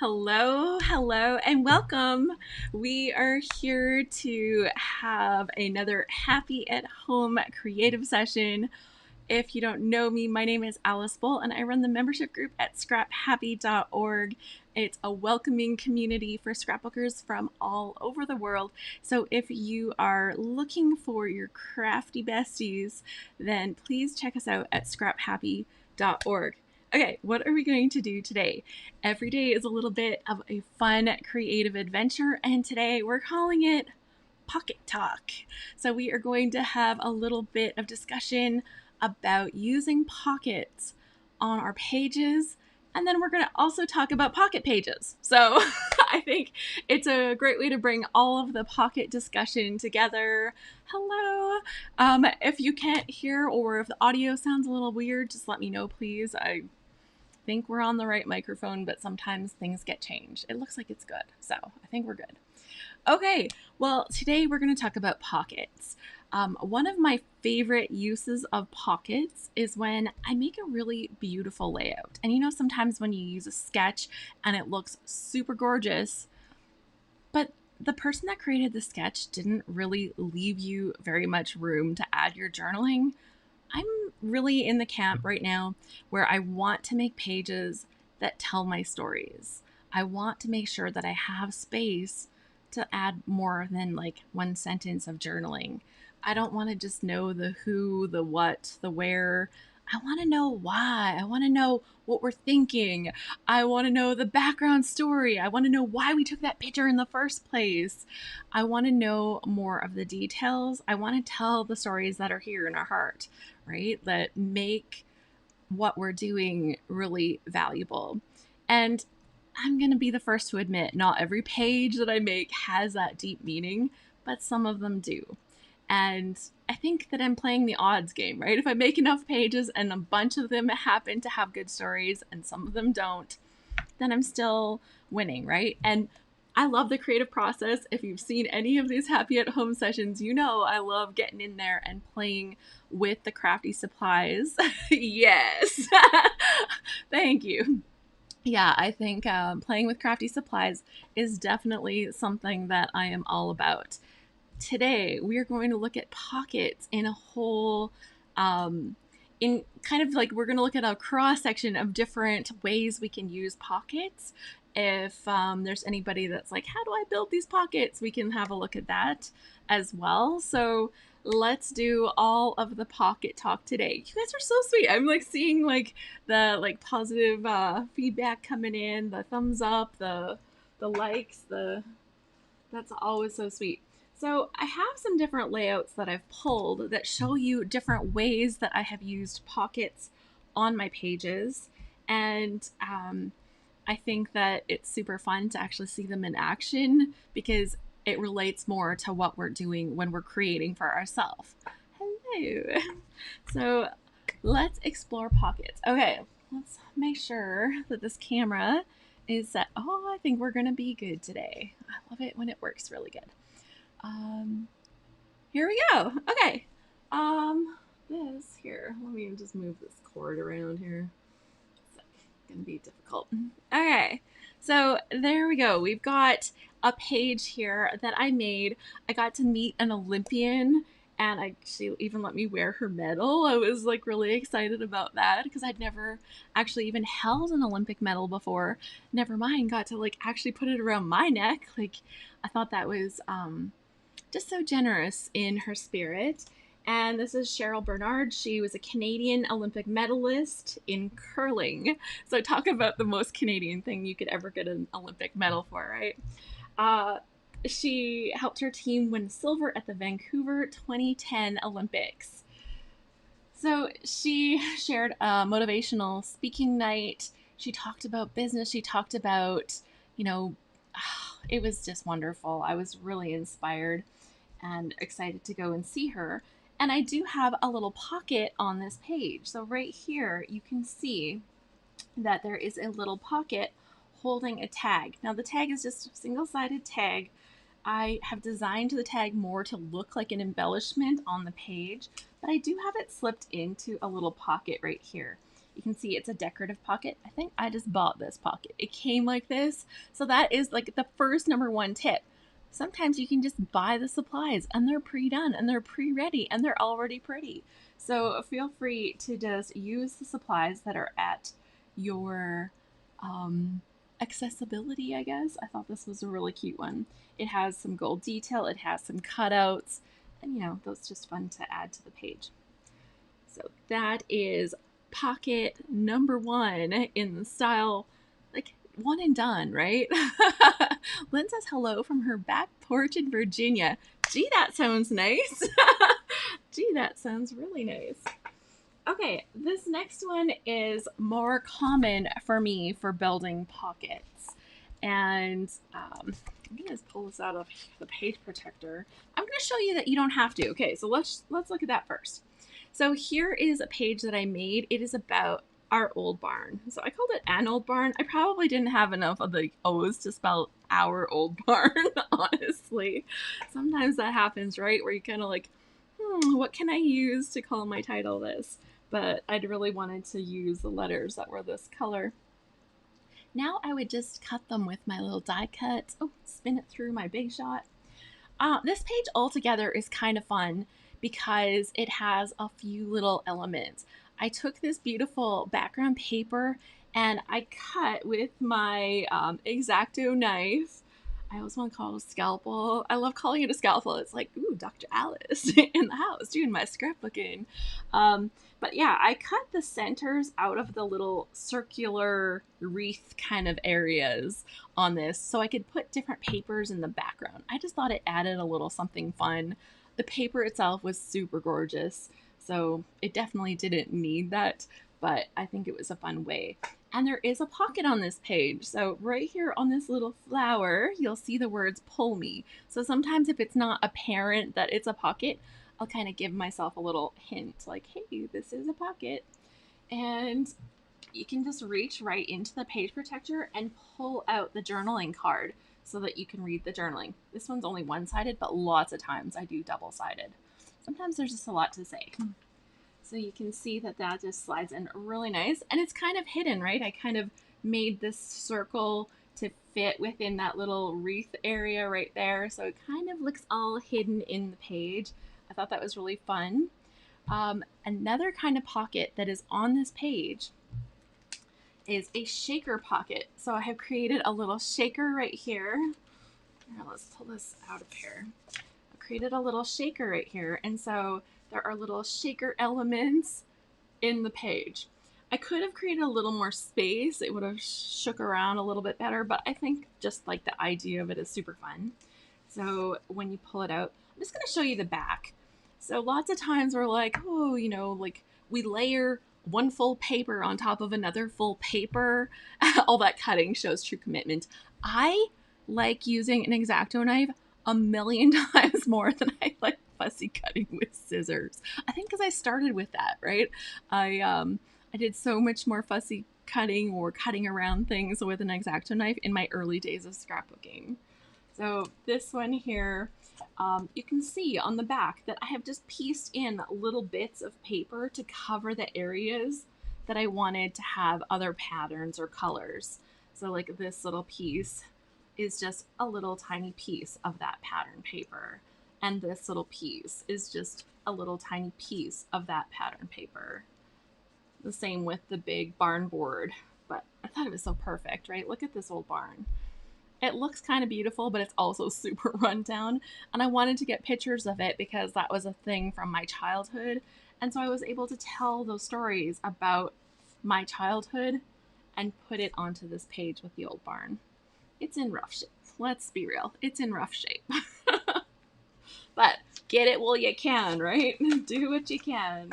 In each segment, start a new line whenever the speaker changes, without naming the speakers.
Hello, hello, and welcome. We are here to have another happy at home creative session. If you don't know me, my name is Alice Bull and I run the membership group at scraphappy.org. It's a welcoming community for scrapbookers from all over the world. So if you are looking for your crafty besties, then please check us out at scraphappy.org. Okay, what are we going to do today? Every day is a little bit of a fun, creative adventure, and today we're calling it Pocket Talk. So we are going to have a little bit of discussion about using pockets on our pages, and then we're going to also talk about pocket pages. So I think it's a great way to bring all of the pocket discussion together. Hello. If you can't hear or if the audio sounds a little weird, just let me know, please. I think we're on the right microphone, but sometimes things get changed. It looks like it's good, so I think we're good. Okay, well, today we're going to talk about pockets. One of my favorite uses of pockets is when I make a really beautiful layout. And you know, sometimes when you use a sketch and it looks super gorgeous, but the person that created the sketch didn't really leave you very much room to add your journaling. I'm really in the camp right now where I want to make pages that tell my stories. I want to make sure that I have space to add more than like one sentence of journaling. I don't want to just know the who, the what, the where. I want to know why. I want to know what we're thinking. I want to know the background story. I want to know why we took that picture in the first place. I want to know more of the details. I want to tell the stories that are here in our heart, right? That make what we're doing really valuable. And I'm going to be the first to admit, not every page that I make has that deep meaning, but some of them do. And I think that I'm playing the odds game, right? If I make enough pages and a bunch of them happen to have good stories and some of them don't, then I'm still winning, right? And I love the creative process. If you've seen any of these happy at home sessions, you know I love getting in there and playing with the crafty supplies. Yes. Thank you. Yeah, I think playing with crafty supplies is definitely something that I am all about. Today, we are going to look at pockets in a whole, in kind of like we're going to look at a cross section of different ways we can use pockets. If there's anybody that's like, how do I build these pockets? We can have a look at that as well. So let's do all of the pocket talk today. You guys are so sweet. I'm like seeing like the like positive feedback coming in, the thumbs up, the likes, the that's always so sweet. So I have some different layouts that I've pulled that show you different ways that I have used pockets on my pages. And I think that it's super fun to actually see them in action because it relates more to what we're doing when we're creating for ourselves. Hello. So let's explore pockets. Okay, let's make sure that this camera is set. Oh, I think we're going to be good today. I love it when it works really good. Here we go. Okay. This here. Let me just move this cord around here. It's gonna be difficult. Okay. So there we go. We've got a page here that I made. I got to meet an Olympian and she even let me wear her medal. I was like really excited about that because I'd never actually even held an Olympic medal before. Never mind, got to like actually put it around my neck. Like I thought that was just so generous in her spirit. And this is Cheryl Bernard. She was a Canadian Olympic medalist in curling. So talk about the most Canadian thing you could ever get an Olympic medal for, right? She helped her team win silver at the Vancouver 2010 Olympics. So she shared a motivational speaking night. She talked about business. She talked about, you know, it was just wonderful. I was really inspired and excited to go and see her. And I do have a little pocket on this page. So right here, you can see that there is a little pocket holding a tag. Now the tag is just a single-sided tag. I have designed the tag more to look like an embellishment on the page, but I do have it slipped into a little pocket right here. You can see it's a decorative pocket. I think I just bought this pocket. It came like this. So that is like the first #1 tip. Sometimes you can just buy the supplies and they're pre-done and they're pre-ready and they're already pretty. So feel free to just use the supplies that are at your accessibility, I guess. I thought this was a really cute one. It has some gold detail, it has some cutouts, and you know, those just fun to add to the page. So that is pocket #1 in the style, like one and done, right? Lynn says hello from her back porch in Virginia. Gee, that sounds nice. Gee, that sounds really nice. Okay, this next one is more common for me for building pockets. And I'm going to just pull this out of the page protector. I'm going to show you that you don't have to. Okay, so let's look at that first. So here is a page that I made. It is about our old barn. So I called it an old barn. I probably didn't have enough of the O's to spell our old barn, honestly. Sometimes that happens, right? Where you kind of like, what can I use to call my title this? But I'd really wanted to use the letters that were this color. Now I would just cut them with my little die cut. Oh, spin it through my Big Shot. This page altogether is kind of fun because it has a few little elements. I took this beautiful background paper and I cut with my X-Acto knife. I always want to call it a scalpel. I love calling it a scalpel. It's like, ooh, Dr. Alice in the house doing my scrapbooking. But yeah, I cut the centers out of the little circular wreath kind of areas on this so I could put different papers in the background. I just thought it added a little something fun. The paper itself was super gorgeous, so it definitely didn't need that, but I think it was a fun way. And there is a pocket on this page. So right here on this little flower, you'll see the words pull me. So sometimes if it's not apparent that it's a pocket, I'll kind of give myself a little hint like, hey, this is a pocket. And you can just reach right into the page protector and pull out the journaling card so that you can read the journaling. This one's only one-sided, but lots of times I do double-sided. Sometimes there's just a lot to say. So you can see that that just slides in really nice. And it's kind of hidden, right? I kind of made this circle to fit within that little wreath area right there. So it kind of looks all hidden in the page. I thought that was really fun. Another kind of pocket that is on this page is a shaker pocket. So I have created a little shaker right here. Here, let's pull this out of here. I created a little shaker right here. And so there are little shaker elements in the page. I could have created a little more space. It would have shook around a little bit better, but I think just like the idea of it is super fun. So when you pull it out, I'm just going to show you the back. So lots of times we're like, oh, you know, like we layer one full paper on top of another full paper. All that cutting shows true commitment. I like using an X-Acto knife a million times more than I like fussy cutting with scissors. I think because I started with that, right? I did so much more fussy cutting or cutting around things with an X-Acto knife in my early days of scrapbooking. So this one here, you can see on the back that I have just pieced in little bits of paper to cover the areas that I wanted to have other patterns or colors. So like this little piece is just a little tiny piece of that pattern paper. And this little piece is just a little tiny piece of that pattern paper. The same with the big barn board, but I thought it was so perfect, right? Look at this old barn. It looks kind of beautiful, but it's also super run down. And I wanted to get pictures of it because that was a thing from my childhood. And so I was able to tell those stories about my childhood and put it onto this page with the old barn. It's in rough shape. Let's be real. It's in rough shape. But get it while you can, right? Do what you can.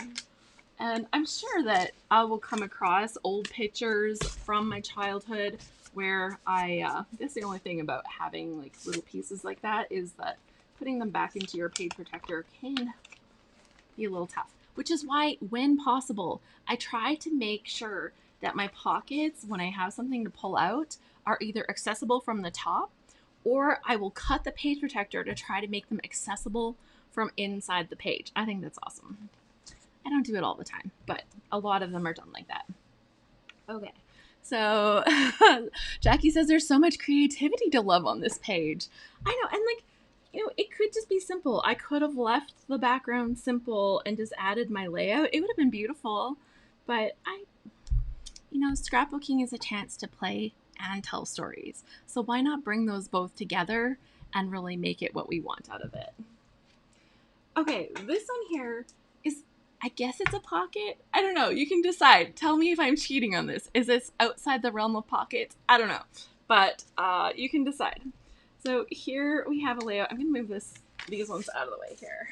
And I'm sure that I will come across old pictures from my childhood where that's the only thing about having like little pieces like that is that putting them back into your page protector can be a little tough, which is why when possible, I try to make sure that my pockets, when I have something to pull out, are either accessible from the top or I will cut the page protector to try to make them accessible from inside the page. I think that's awesome. I don't do it all the time, but a lot of them are done like that. Okay, so Jackie says there's so much creativity to love on this page. I know, and like, it could just be simple. I could have left the background simple and just added my layout. It would have been beautiful, but scrapbooking is a chance to play and tell stories. So why not bring those both together and really make it what we want out of it? Okay, this one here is, I guess it's a pocket. I don't know. You can decide. Tell me if I'm cheating on this. Is this outside the realm of pockets? I don't know. But you can decide. So here we have a layout. I'm going to move these ones out of the way here.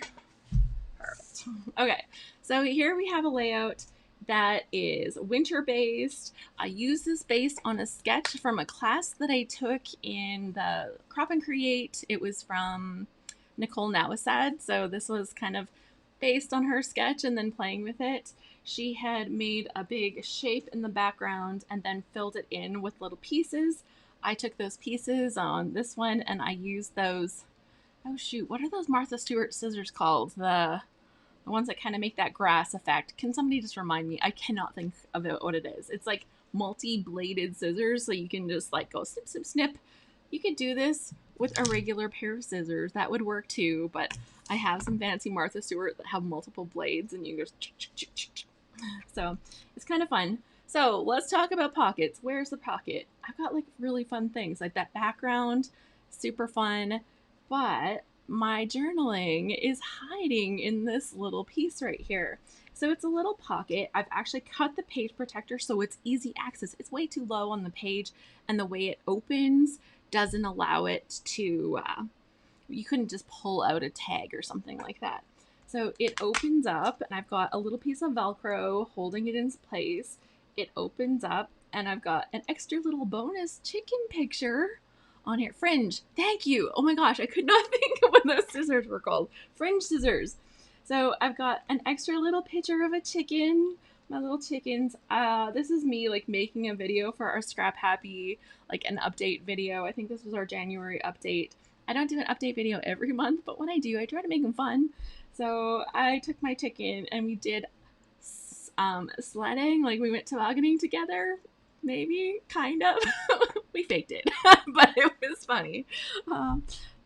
Perfect. Okay, so here we have a layout that is winter based. I use this based on a sketch from a class that I took in the Crop and Create. It was from Nicole Nawasad. So this was kind of based on her sketch and then playing with it. She had made a big shape in the background and then filled it in with little pieces. I took those pieces on this one and I used those, oh shoot, what are those Martha Stewart scissors called? The ones that kind of make that grass effect. Can somebody just remind me? I cannot think of what it is. It's like multi-bladed scissors, so you can just like go snip, snip, snip. You could do this with a regular pair of scissors. That would work too, but I have some fancy Martha Stewart that have multiple blades and you just so it's kind of fun. So let's talk about pockets. Where's the pocket? I've got like really fun things like that background, super fun, but my journaling is hiding in this little piece right here. So it's a little pocket. I've actually cut the page protector so it's easy access. It's way too low on the page and the way it opens doesn't allow it to, you couldn't just pull out a tag or something like that. So it opens up and I've got a little piece of Velcro holding it in place. It opens up and I've got an extra little bonus chicken picture on here. Fringe. Thank you. Oh my gosh, I could not think of what those scissors were called. Fringe scissors. So I've got an extra little picture of a chicken. My little chickens. This is me like making a video for our Scrap Happy, like an update video. I think this was our January update. I don't do an update video every month, but when I do, I try to make them fun. So I took my chicken and we did sledding, like we went tobogganing together. Maybe, kind of. We faked it, but it was funny.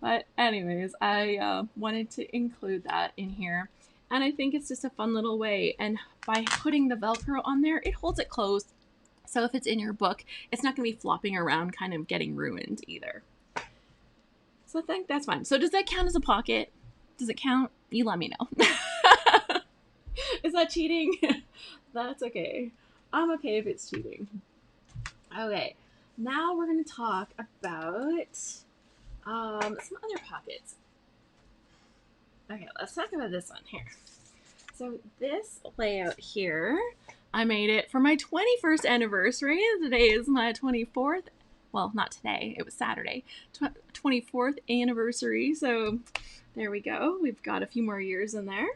But anyways, I wanted to include that in here. And I think it's just a fun little way. And by putting the Velcro on there, it holds it closed. So if it's in your book, it's not going to be flopping around, kind of getting ruined either. So I think that's fun. So does that count as a pocket? Does it count? You let me know. Is that cheating? That's okay. I'm okay if it's cheating. Okay, now we're going to talk about some other pockets. Okay, let's talk about this one here. So this layout here, I made it for my 21st anniversary. Today is my 24th. Well, not today. It was Saturday. 24th anniversary. So there we go. We've got a few more years in there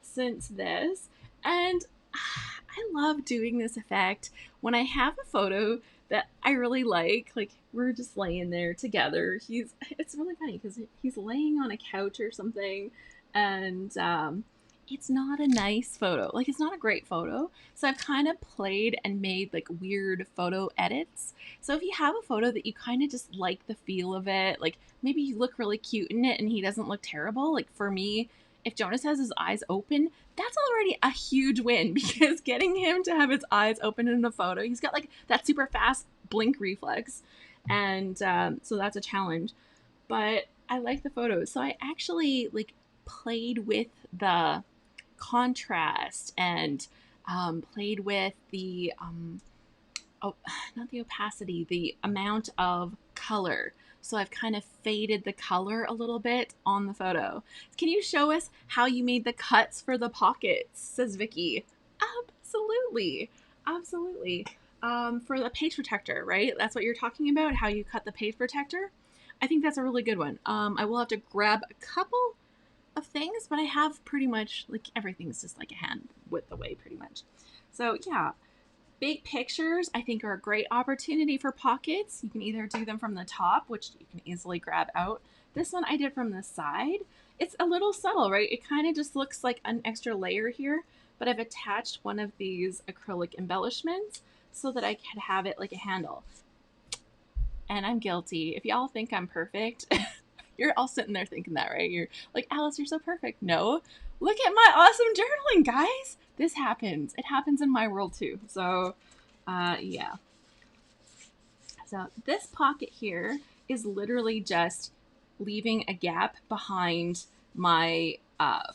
since this. And I love doing this effect when I have a photo that I really like we're just laying there together. It's really funny because he's laying on a couch or something and it's not a nice photo. Like it's not a great photo. So I've kind of played and made like weird photo edits. So if you have a photo that you kind of just like the feel of it, like maybe you look really cute in it and he doesn't look terrible. Like for me, if Jonas has his eyes open, that's already a huge win because getting him to have his eyes open in a photo, he's got like that super fast blink reflex. And so that's a challenge. But I like the photos. So I actually like played with the contrast and played with the, not the opacity, the amount of color. So I've kind of faded the color a little bit on the photo. Can you show us how you made the cuts for the pockets, says Vicky. Absolutely. Absolutely. For the page protector, right? That's what you're talking about, how you cut the page protector. I think that's a really good one. I will have to grab a couple of things, but I have pretty much, like, everything's just like a hand width away pretty much. So yeah. Big pictures, I think, are a great opportunity for pockets. You can either do them from the top, which you can easily grab out. This one I did from the side. It's a little subtle, right? It kind of just looks like an extra layer here, but I've attached one of these acrylic embellishments. so that I could have it like a handle. And I'm guilty. If y'all think I'm perfect, you're all sitting there thinking that, right? You're like, Alice, you're so perfect. No, look at my awesome journaling, guys. This happens. It happens in my world too. So, yeah. So this pocket here is literally just leaving a gap behind my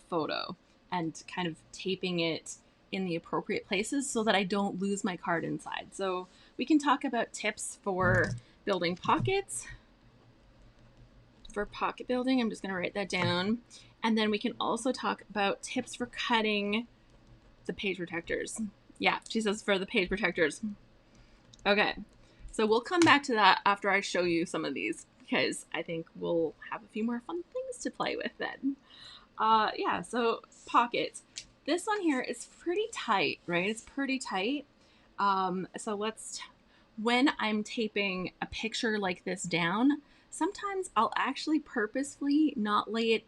photo and kind of taping it in the appropriate places so that I don't lose my card inside. So we can talk about tips for building pockets. For pocket building, I'm just going to write that down. And then we can also talk about tips for cutting the page protectors. Yeah, she says for the page protectors. Okay, so we'll come back to that after I show you some of these, because I think we'll have a few more fun things to play with then. Yeah, so pockets. This one here is pretty tight, right? It's pretty tight. So when I'm taping a picture like this down, sometimes I'll actually purposefully not lay it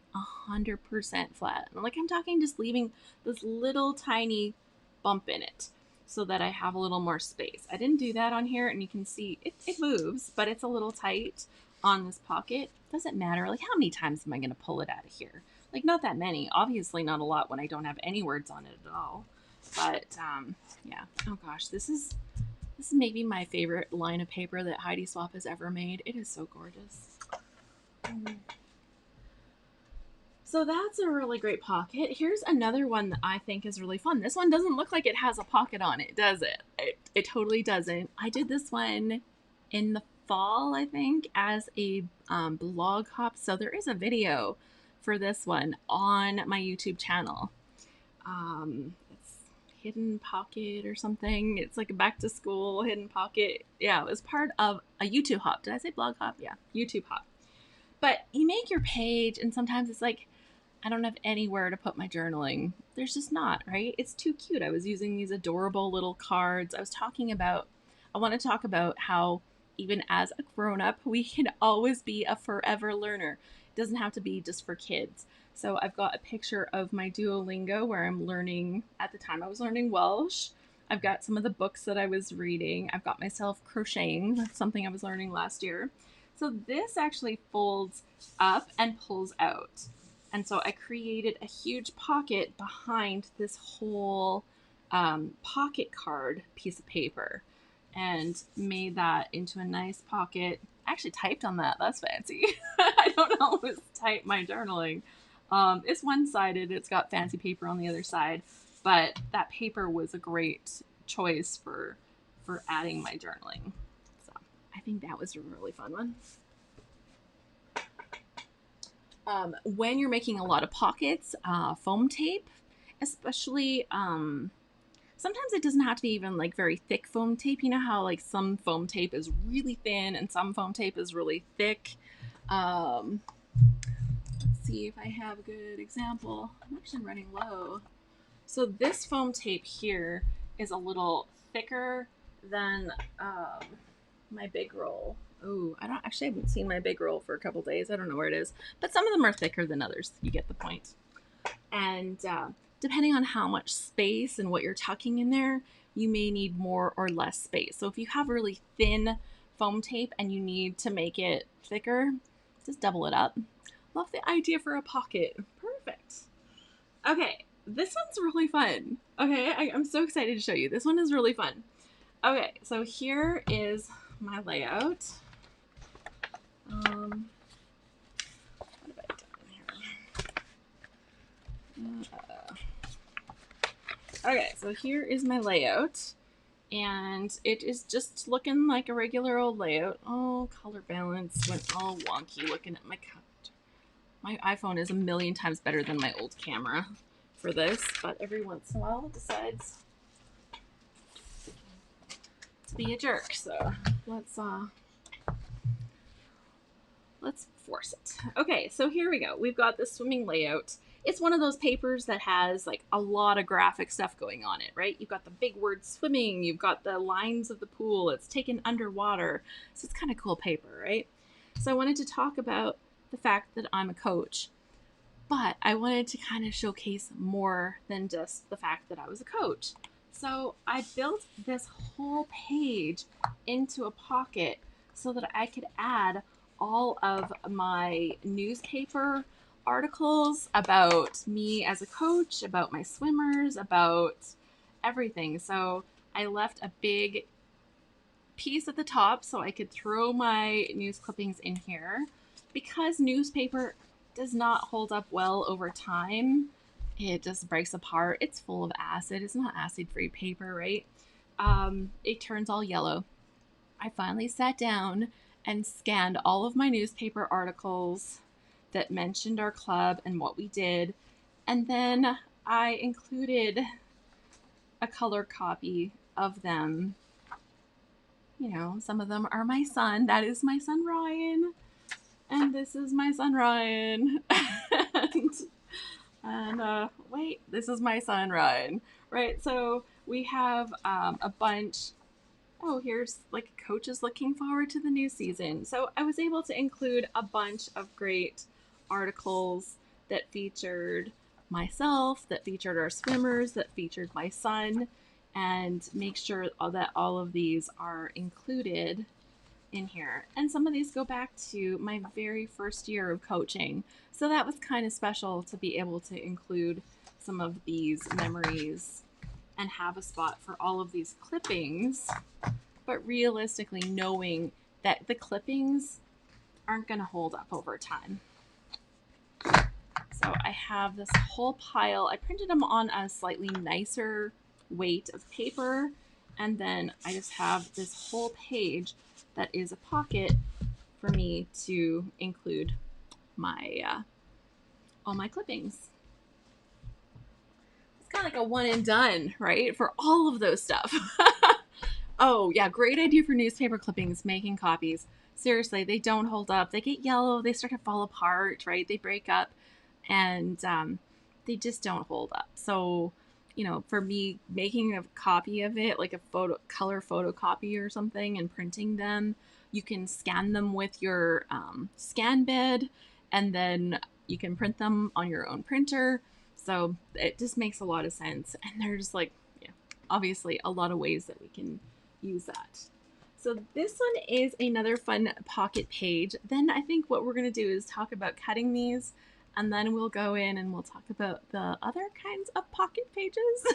100% flat. Like I'm talking just leaving this little tiny bump in it so that I have a little more space. I didn't do that on here, and you can see it moves, but it's a little tight on this pocket. Doesn't matter. Like, how many times am I going to pull it out of here? Like, not that many. Obviously not a lot when I don't have any words on it at all. But, yeah. Oh gosh, this is maybe my favorite line of paper that Heidi Swap has ever made. It is so gorgeous. So that's a really great pocket. Here's another one that I think is really fun. This one doesn't look like it has a pocket on it, does it? It totally doesn't. I did this one in the fall, I think, as a blog hop. So there is a video for this one on my YouTube channel. It's Hidden Pocket or something. It's like a back to school hidden pocket. Yeah, it was part of a YouTube hop. Did I say blog hop? Yeah, YouTube hop. But you make your page, and sometimes it's like, I don't have anywhere to put my journaling. There's just not, right? It's too cute. I was using these adorable little cards. I want to talk about how even as a grown-up, we can always be a forever learner. It doesn't have to be just for kids. So I've got a picture of my Duolingo where I'm learning, at the time I was learning Welsh. I've got some of the books that I was reading. I've got myself crocheting. That's something I was learning last year. So this actually folds up and pulls out. And so I created a huge pocket behind this whole pocket card piece of paper and made that into a nice pocket. I actually typed on that. That's fancy. I don't always type my journaling. It's one-sided. It's got fancy paper on the other side. But that paper was a great choice for adding my journaling. So I think that was a really fun one. When you're making a lot of pockets, foam tape, especially, sometimes it doesn't have to be even like very thick foam tape. You know how like some foam tape is really thin and some foam tape is really thick. Let's see if I have a good example. I'm actually running low. So this foam tape here is a little thicker than my big roll. Oh, I haven't seen my big roll for a couple days. I don't know where it is, but some of them are thicker than others. You get the point. And depending on how much space and what you're tucking in there, you may need more or less space. So if you have really thin foam tape and you need to make it thicker, just double it up. Love the idea for a pocket. Perfect. Okay, this one's really fun. Okay, I'm so excited to show you. This one is really fun. Okay, so here is my layout. What have I done here? Okay, so here is my layout, and it is just looking like a regular old layout. Oh, color balance went all wonky looking at my cut. My iPhone is a million times better than my old camera for this, but every once in a while it decides to be a jerk. So let's force it. Okay, so here we go. We've got the swimming layout. It's one of those papers that has like a lot of graphic stuff going on it, right? You've got the big word swimming, you've got the lines of the pool, it's taken underwater. So it's kind of cool paper, right? So I wanted to talk about the fact that I'm a coach, but I wanted to kind of showcase more than just the fact that I was a coach. So I built this whole page into a pocket so that I could add all of my newspaper articles about me as a coach, about my swimmers, about everything. So I left a big piece at the top so I could throw my news clippings in here. Because newspaper does not hold up well over time, it just breaks apart. It's full of acid. It's not acid free paper, right? It turns all yellow. I finally sat down and scanned all of my newspaper articles that mentioned our club and what we did. And then I included a color copy of them. You know, some of them are my son. That is my son Ryan. And this is my son Ryan. Wait, this is my son Ryan. Right, so we have a bunch. Oh, here's like coaches looking forward to the new season. So I was able to include a bunch of great articles that featured myself, that featured our swimmers, that featured my son, and make sure that all of these are included in here. And some of these go back to my very first year of coaching. So that was kind of special to be able to include some of these memories and have a spot for all of these clippings, but realistically knowing that the clippings aren't going to hold up over time. So I have this whole pile. I printed them on a slightly nicer weight of paper, and then I just have this whole page that is a pocket for me to include my all my clippings. It's kind of like a one and done, right? For all of those stuff. Oh, yeah, great idea for newspaper clippings, making copies. Seriously, they don't hold up. They get yellow, they start to fall apart, right? They break up, and they just don't hold up. So, you know, for me, making a copy of it, like a color photocopy or something, and printing them, you can scan them with your scan bed, and then you can print them on your own printer. So it just makes a lot of sense. And there's like, yeah, obviously a lot of ways that we can use that. So this one is another fun pocket page. Then I think what we're going to do is talk about cutting these, and then we'll go in and we'll talk about the other kinds of pocket pages.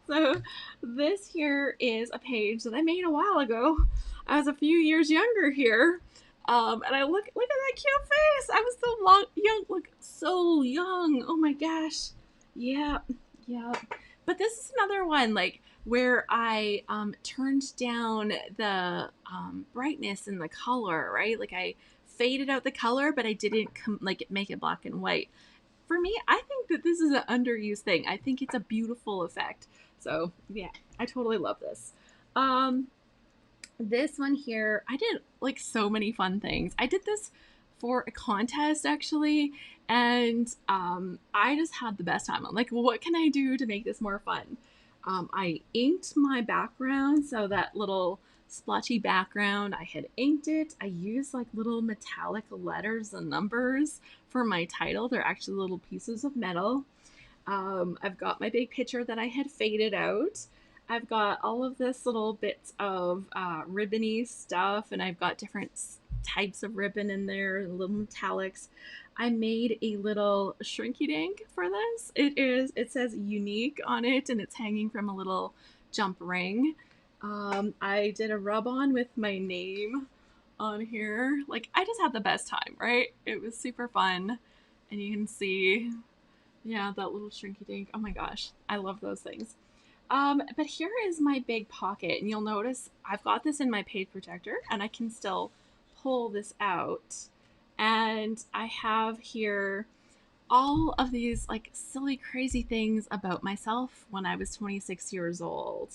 So this here is a page that I made a while ago. I was a few years younger here. And I look at that cute face. I was so young, look so young. Oh my gosh. Yeah. But this is another one, like, where I turned down the brightness in the color, right? Like I faded out the color, but I didn't make it black and white. For me, I think that this is an underused thing. I think it's a beautiful effect. So yeah, I totally love this. This one here, I did like so many fun things. I did this for a contest actually, and I just had the best time. I'm like, well, what can I do to make this more fun? I inked my background, so that little splotchy background, I had inked it. I used like little metallic letters and numbers for my title. They're actually little pieces of metal. I've got my big picture that I had faded out. I've got all of this little bits of ribbony stuff, and I've got different types of ribbon in there, little metallics. I made a little shrinky dink for this. It says unique on it, and it's hanging from a little jump ring. I did a rub on with my name on here. Like, I just had the best time, right? It was super fun. And you can see, yeah, that little shrinky dink. Oh my gosh, I love those things. But here is my big pocket, and you'll notice I've got this in my page protector, and I can still pull this out. And I have here all of these like silly, crazy things about myself when I was 26 years old.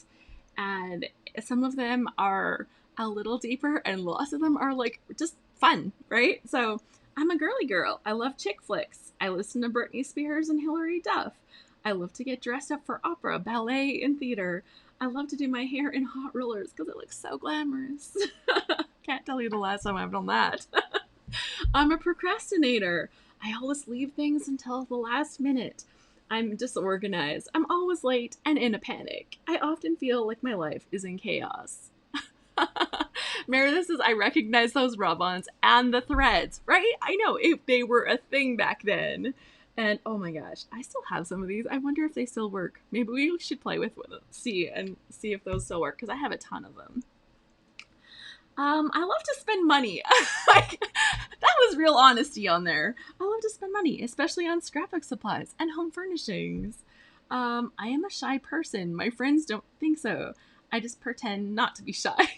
And some of them are a little deeper, and lots of them are like just fun, right? So I'm a girly girl. I love chick flicks. I listen to Britney Spears and Hilary Duff. I love to get dressed up for opera, ballet, and theater. I love to do my hair in hot rollers because it looks so glamorous. Can't tell you the last time I've done that. I'm a procrastinator. I always leave things until the last minute. I'm disorganized. I'm always late and in a panic. I often feel like my life is in chaos. Meredith says, I recognize those rub-ons and the threads, right? I know, if they were a thing back then. And oh my gosh, I still have some of these. I wonder if they still work. Maybe we should play with them, see if those still work, because I have a ton of them. I love to spend money. Like, that was real honesty on there. I love to spend money, especially on scrapbook supplies and home furnishings. I am a shy person. My friends don't think so. I just pretend not to be shy.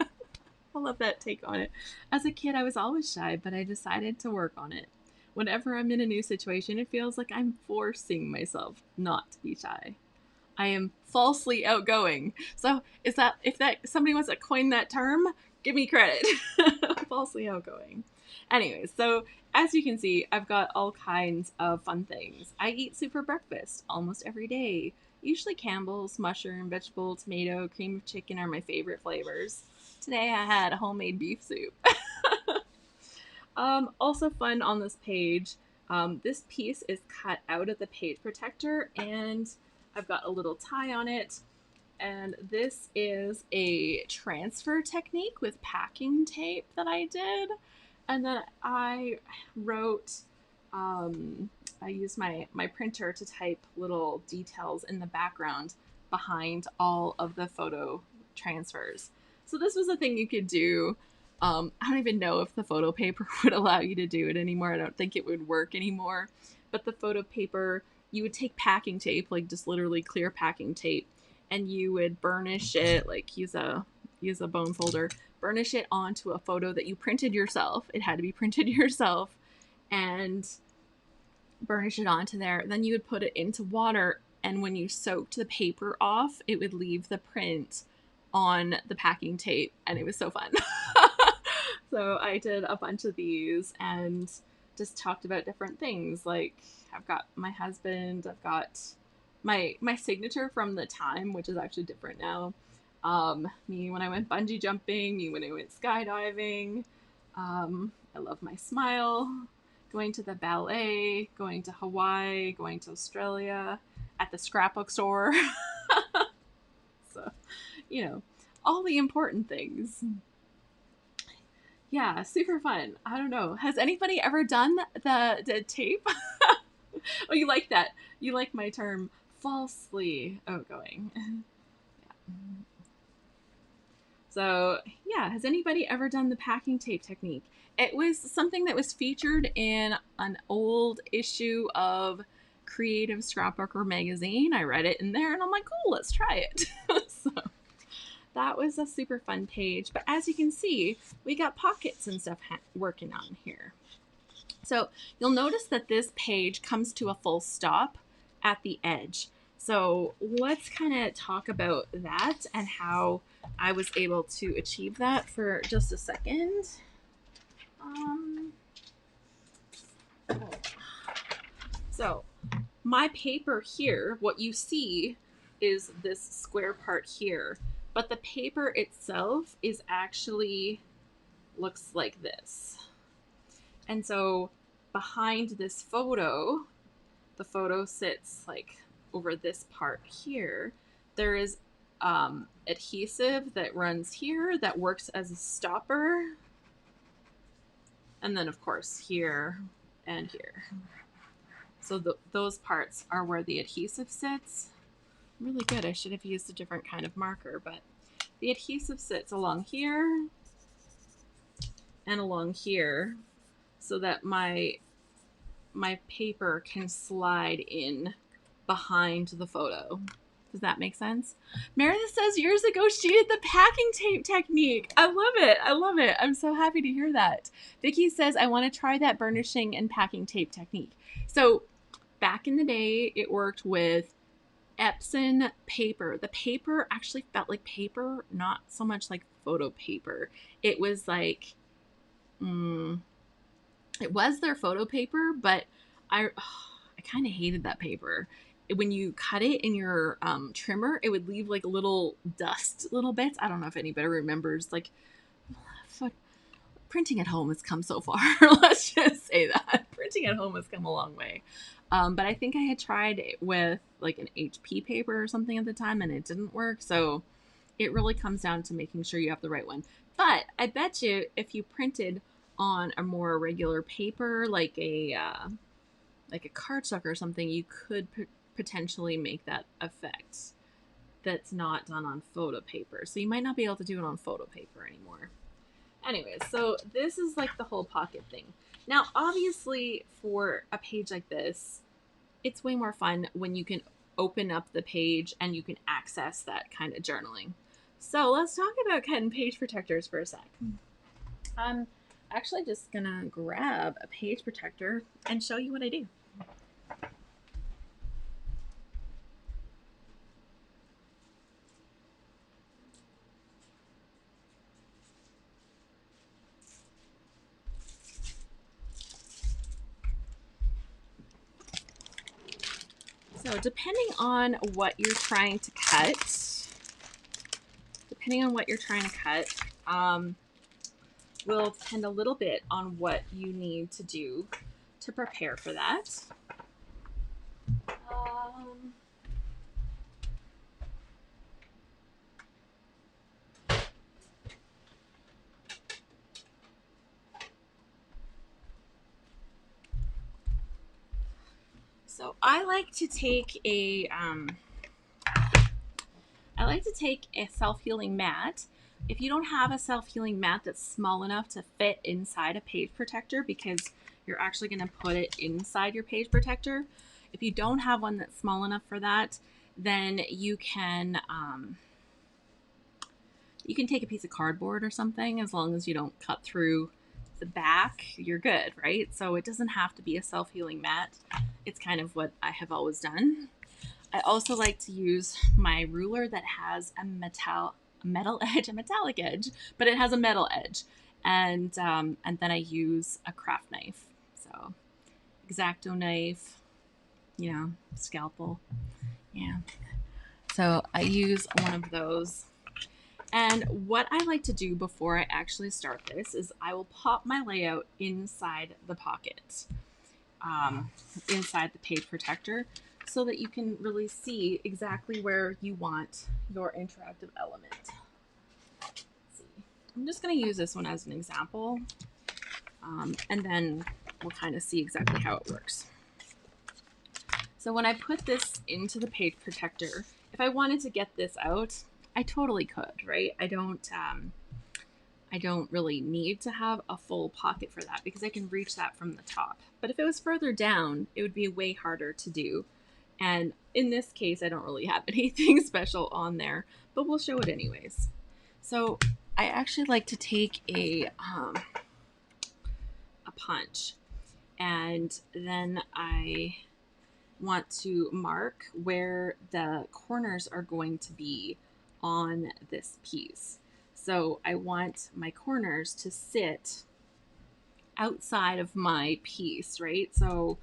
I love that take on it. As a kid, I was always shy, but I decided to work on it. Whenever I'm in a new situation, it feels like I'm forcing myself not to be shy. I am falsely outgoing. So is that, if that somebody wants to coin that term, give me credit. Falsely outgoing. Anyways, so as you can see, I've got all kinds of fun things. I eat soup for breakfast almost every day. Usually Campbell's, mushroom, vegetable, tomato, cream of chicken are my favorite flavors. Today I had a homemade beef soup. Also fun on this page, this piece is cut out of the page protector and I've got a little tie on it. And this is a transfer technique with packing tape that I did. And then I wrote, I used my printer to type little details in the background behind all of the photo transfers. So this was a thing you could do. I don't even know if the photo paper would allow you to do it anymore. I don't think it would work anymore. But the photo paper, you would take packing tape, like just literally clear packing tape, and you would burnish it, like use a bone folder, burnish it onto a photo that you printed yourself. It had to be printed yourself, and burnish it onto there. Then you would put it into water, and when you soaked the paper off, it would leave the print on the packing tape, and it was so fun. So I did a bunch of these and just talked about different things. Like, I've got my husband, I've got my signature from the time, which is actually different now. Me when I went bungee jumping, me when I went skydiving. I love my smile, going to the ballet, going to Hawaii, going to Australia, at the scrapbook store. So, all the important things. Yeah, super fun. I don't know. Has anybody ever done the tape? Oh, you like that. You like my term, falsely outgoing. Yeah. So, yeah, has anybody ever done the packing tape technique? It was something that was featured in an old issue of Creative Scrapbooker magazine. I read it in there and I'm like, cool, let's try it. So that was a super fun page. But as you can see, we got pockets and stuff working on here. So you'll notice that this page comes to a full stop at the edge. So let's kind of talk about that and how I was able to achieve that for just a second. So my paper here, what you see is this square part here, but the paper itself is actually looks like this. And so behind this photo, the photo sits like over this part here. There is adhesive that runs here that works as a stopper. And then of course here and here. So those parts are where the adhesive sits. Really good. I should have used a different kind of marker, but the adhesive sits along here and along here so that my paper can slide in behind the photo. Does that make sense? Meredith says years ago she did the packing tape technique. I love it. I love it. I'm so happy to hear that. Vicky says I want to try that burnishing and packing tape technique. So back in the day, it worked with Epson paper. The paper actually felt like paper, not so much like photo paper. It was like, it was their photo paper, but I kind of hated that paper. When you cut it in your trimmer, it would leave like little dust, little bits. I don't know if anybody remembers, like, printing at home has come so far. Let's just say that printing at home has come a long way. But I think I had tried it with like an HP paper or something at the time, and it didn't work. So it really comes down to making sure you have the right one. But I bet you if you printed on a more regular paper, like a cardstock or something, you could potentially make that effect that's not done on photo paper. So you might not be able to do it on photo paper anymore. Anyways, so this is like the whole pocket thing. Now, obviously, for a page like this, it's way more fun when you can open up the page and you can access that kind of journaling. So let's talk about cut and page protectors for a sec. I'm actually just gonna grab a page protector and show you what I do. So depending on what you're trying to cut, will depend a little bit on what you need to do to prepare for that. So I like to take a self-healing mat. If you don't have a self-healing mat that's small enough to fit inside a page protector, because you're actually going to put it inside your page protector, if you don't have one that's small enough for that, then you can take a piece of cardboard or something. As long as you don't cut through the back, you're good, right? So it doesn't have to be a self-healing mat. It's kind of what I have always done. I also like to use my ruler that has a metallic edge, but it has a metal edge. And then I use a craft knife. So X-Acto knife, scalpel. Yeah. So I use one of those. And what I like to do before I actually start this is I will pop my layout inside the pocket, inside the page protector, so that you can really see exactly where you want your interactive element. Let's see. I'm just going to use this one as an example, and then we'll kind of see exactly how it works. So when I put this into the page protector, if I wanted to get this out, I totally could, right? I don't really need to have a full pocket for that because I can reach that from the top. But if it was further down, it would be way harder to do. And in this case, I don't really have anything special on there, but we'll show it anyways. So I actually like to take a punch, and then I want to mark where the corners are going to be on this piece. So I want my corners to sit outside of my piece, right? So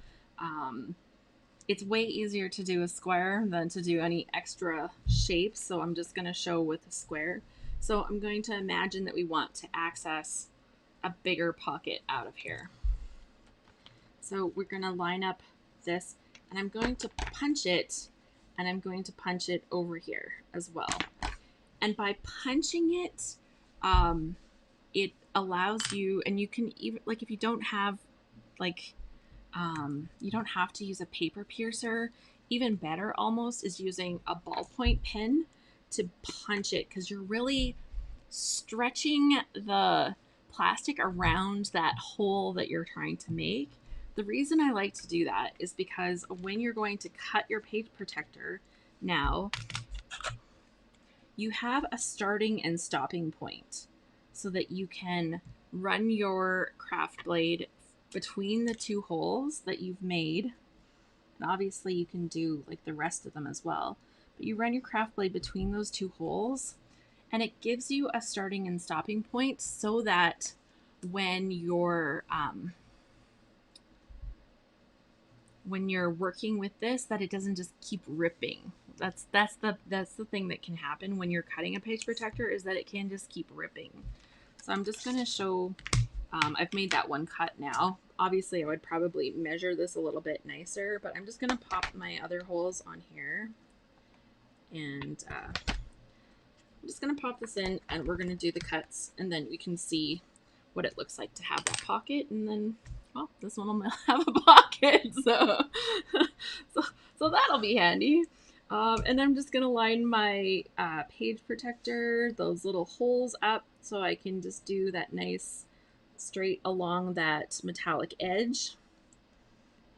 it's way easier to do a square than to do any extra shapes. So I'm just going to show with a square. So I'm going to imagine that we want to access a bigger pocket out of here. So we're going to line up this, and I'm going to punch it, and I'm going to punch it over here as well. And by punching it, it allows you, and you can even, like, if you don't have, like, you don't have to use a paper piercer. Even better almost is using a ballpoint pen to punch it, because you're really stretching the plastic around that hole that you're trying to make. The reason I like to do that is because when you're going to cut your page protector now, you have a starting and stopping point so that you can run your craft blade between the two holes that you've made. And obviously you can do like the rest of them as well, but you run your craft blade between those two holes, and it gives you a starting and stopping point so that when you're working with this, that it doesn't just keep ripping. That's the thing that can happen when you're cutting a page protector, is that it can just keep ripping. So I'm just going to show I've made that one cut now. Obviously, I would probably measure this a little bit nicer, but I'm just going to pop my other holes on here. And I'm just going to pop this in, and we're going to do the cuts, and then we can see what it looks like to have that pocket. And then, well, this one will have a pocket, so that'll be handy. And I'm just going to line my page protector, those little holes up, so I can just do that nice straight along that metallic edge.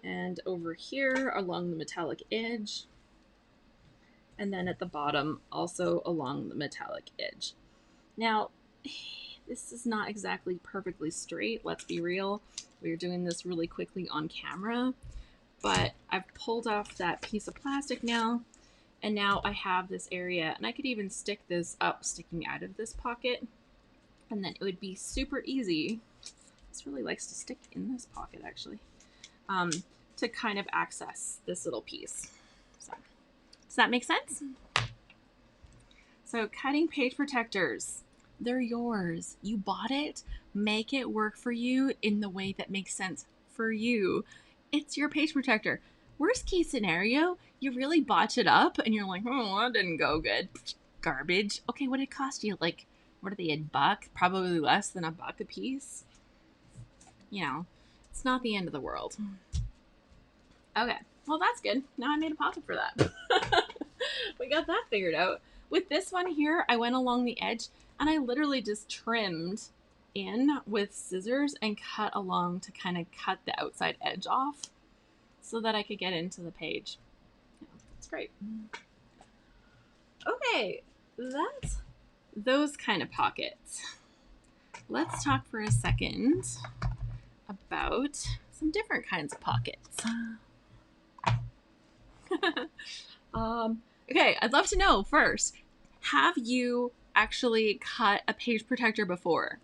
And over here along the metallic edge. And then at the bottom, also along the metallic edge. Now, this is not exactly perfectly straight, let's be real. We're doing this really quickly on camera, but I've pulled off that piece of plastic now, and now I have this area, and I could even stick this up, sticking out of this pocket, and then it would be super easy. This really likes to stick in this pocket, actually, to kind of access this little piece. So, does that make sense? So cutting page protectors, they're yours. You bought it. Make it work for you in the way that makes sense for you. It's your page protector. Worst case scenario, you really botch it up and you're like, oh, that didn't go good. Garbage. Okay, what did it cost you? Like, what are they, $1? Probably less than $1 a piece. You know, it's not the end of the world. Okay, well, that's good. Now I made a pocket for that. We got that figured out. With this one here, I went along the edge and I literally just trimmed in with scissors and cut along to kind of cut the outside edge off so that I could get into the page. Yeah, that's great. Okay, that's those kind of pockets. Let's talk for a second about some different kinds of pockets. Okay, I'd love to know first, have you actually cut a page protector before?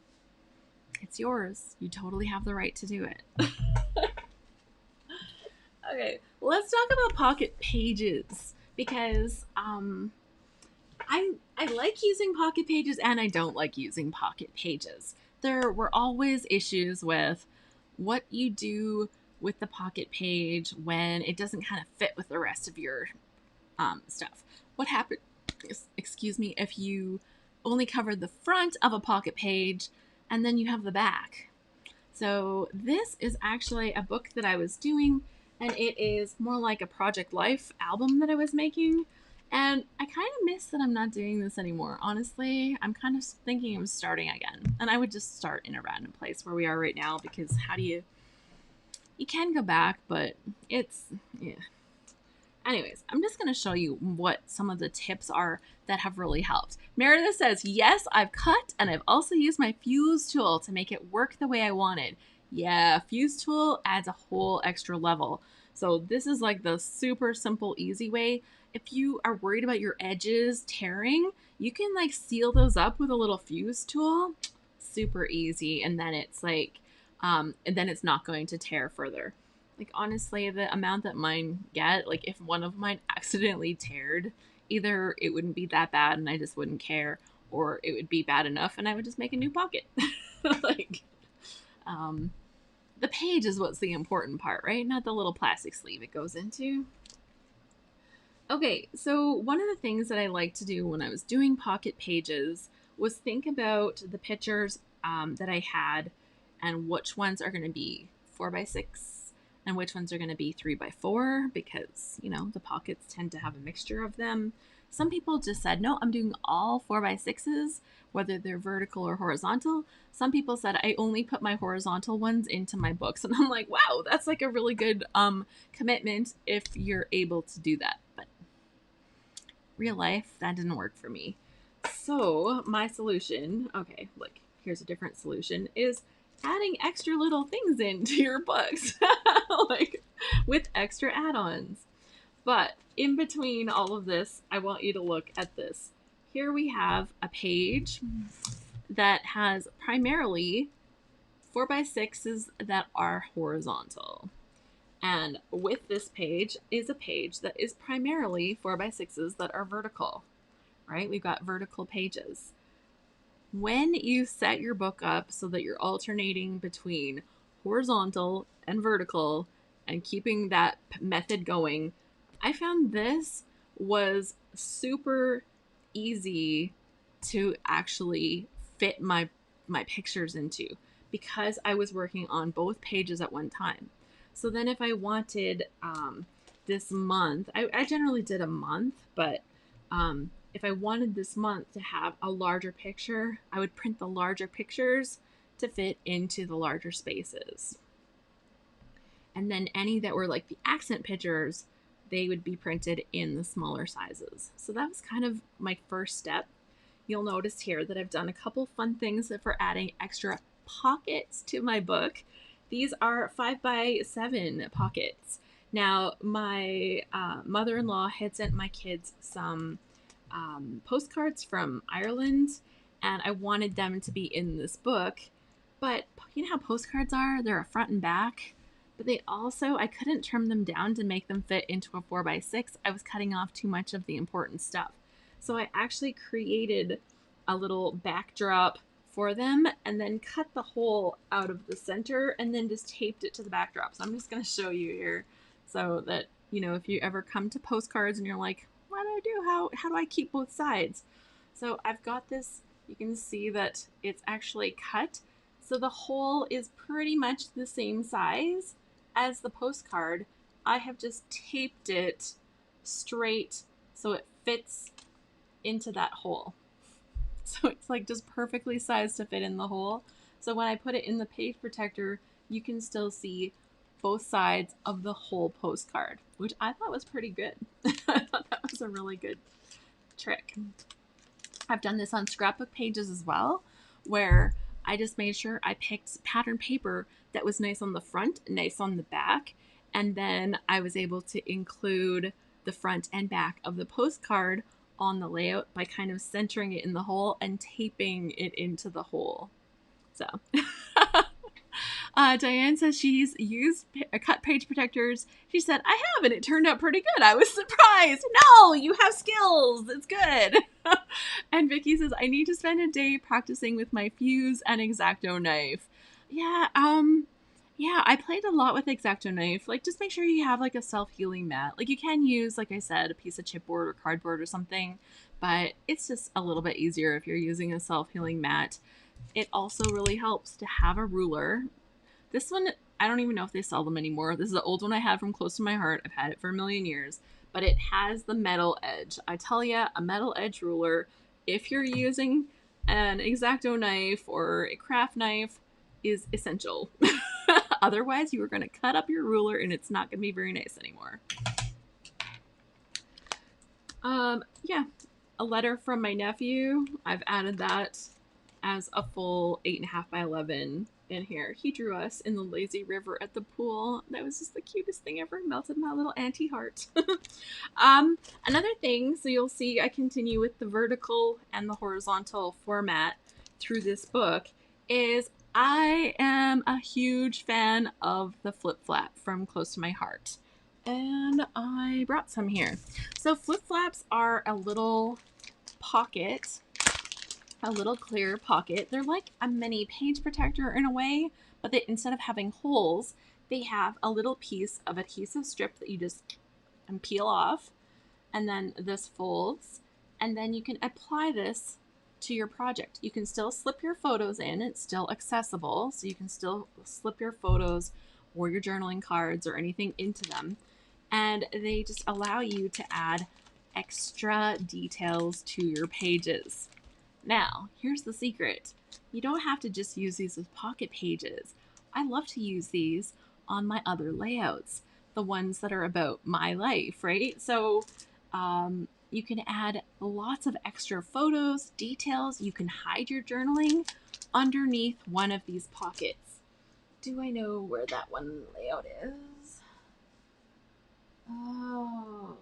It's yours. You totally have the right to do it. Okay, let's talk about pocket pages because I like using pocket pages and I don't like using pocket pages. There were always issues with what you do with the pocket page when it doesn't kind of fit with the rest of your stuff. What happened, excuse me, if you only covered the front of a pocket page and then you have the back. So this is actually a book that I was doing, and it is more like a Project Life album that I was making. And I kind of miss that I'm not doing this anymore. Honestly, I'm kind of thinking of starting again. And I would just start in a random place where we are right now, because how do you can go back, but it's, yeah. Anyways, I'm just going to show you what some of the tips are that have really helped. Meredith says, yes, I've cut and I've also used my fuse tool to make it work the way I wanted. Yeah, fuse tool adds a whole extra level. So this is like the super simple, easy way. If you are worried about your edges tearing, you can like seal those up with a little fuse tool. Super easy. And then it's like, and then it's not going to tear further. Like, honestly, the amount that mine get, like, if one of mine accidentally teared, either it wouldn't be that bad and I just wouldn't care, or it would be bad enough and I would just make a new pocket. Like, the page is what's the important part, right? Not the little plastic sleeve it goes into. Okay, so one of the things that I like to do when I was doing pocket pages was think about the pictures that I had and which ones are going to be 4x6 and which ones are going to be 3x4, because, you know, the pockets tend to have a mixture of them. Some people just said, no, I'm doing all 4x6s, whether they're vertical or horizontal. Some people said, I only put my horizontal ones into my books. And I'm like, wow, that's like a really good commitment if you're able to do that. But real life, that didn't work for me. So my solution, okay, look, here's a different solution, is adding extra little things into your books, like with extra add-ons. But in between all of this, I want you to look at this. Here we have a page that has primarily 4x6s that are horizontal. And with this page is a page that is primarily 4x6s that are vertical, right? We've got vertical pages. when you set your book up so that you're alternating between horizontal and vertical and keeping that method going, I found this was super easy to actually fit my pictures into, because I was working on both pages at one time. So then if I wanted this month, I generally did a month, but if I wanted this month to have a larger picture, I would print the larger pictures to fit into the larger spaces. And then any that were like the accent pictures, they would be printed in the smaller sizes. So that was kind of my first step. You'll notice here that I've done a couple fun things for adding extra pockets to my book. These are 5x7 pockets. Now, my mother-in-law had sent my kids some postcards from Ireland, and I wanted them to be in this book. But you know how postcards are? They're a front and back. But they also, I couldn't trim them down to make them fit into a 4x6. I was cutting off too much of the important stuff. So I actually created a little backdrop for them and then cut the hole out of the center and then just taped it to the backdrop. So I'm just going to show you here so that, you know, if you ever come to postcards and you're like, what do I do? How do I keep both sides? So I've got this, you can see that it's actually cut. So the hole is pretty much the same size as the postcard. I have just taped it straight so it fits into that hole. So it's like just perfectly sized to fit in the hole. So when I put it in the page protector, you can still see both sides of the whole postcard, which I thought was pretty good. I thought that was a really good trick. I've done this on scrapbook pages as well, where I just made sure I picked pattern paper that was nice on the front, nice on the back, and then I was able to include the front and back of the postcard on the layout by kind of centering it in the hole and taping it into the hole. So Diane says she's used cut page protectors. She said, I have, and it turned out pretty good. I was surprised. No, you have skills. It's good. And Vicky says, I need to spend a day practicing with my fuse and X-Acto knife. Yeah, I played a lot with X-Acto knife. Like, just make sure you have like a self-healing mat. Like, you can use, like I said, a piece of chipboard or cardboard or something, but it's just a little bit easier if you're using a self-healing mat. It also really helps to have a ruler. This one, I don't even know if they sell them anymore. This is the old one I had from Close to My Heart. I've had it for a million years, but it has the metal edge. I tell you, a metal edge ruler, if you're using an X-Acto knife or a craft knife, is essential. Otherwise, you are going to cut up your ruler and it's not going to be very nice anymore. Yeah, a letter from my nephew. I've added that as a full 8.5x11 in here. He drew us in the lazy river at the pool. That was just the cutest thing ever. Melted my little auntie heart. Another thing, so you'll see I continue with the vertical and the horizontal format through this book, is I am a huge fan of the flip flap from Close to My Heart. And I brought some here. So flip flaps are a little pocket, a little clear pocket. They're like a mini page protector in a way, but they, instead of having holes, they have a little piece of adhesive strip that you just peel off, and then this folds, and then you can apply this to your project. You can still slip your photos in. It's still accessible, so you can still slip your photos or your journaling cards or anything into them, and they just allow you to add extra details to your pages. Now, here's the secret. You don't have to just use these as pocket pages. I love to use these on my other layouts, the ones that are about my life, right? So you can add lots of extra photos, details. You can hide your journaling underneath one of these pockets. Do I know where that one layout is? Oh,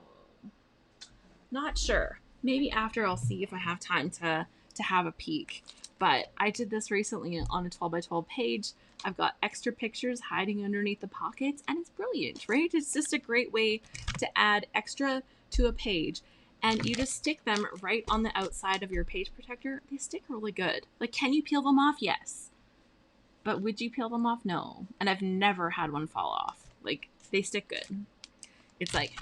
not sure. Maybe after I'll see if I have time to have a peek. But I did this recently on a 12x12 page. I've got extra pictures hiding underneath the pockets, and it's brilliant, right? It's just a great way to add extra to a page. and you just stick them right on the outside of your page protector. They stick really good. Like, can you peel them off? Yes. But would you peel them off? No. And I've never had one fall off. Like, they stick good. It's like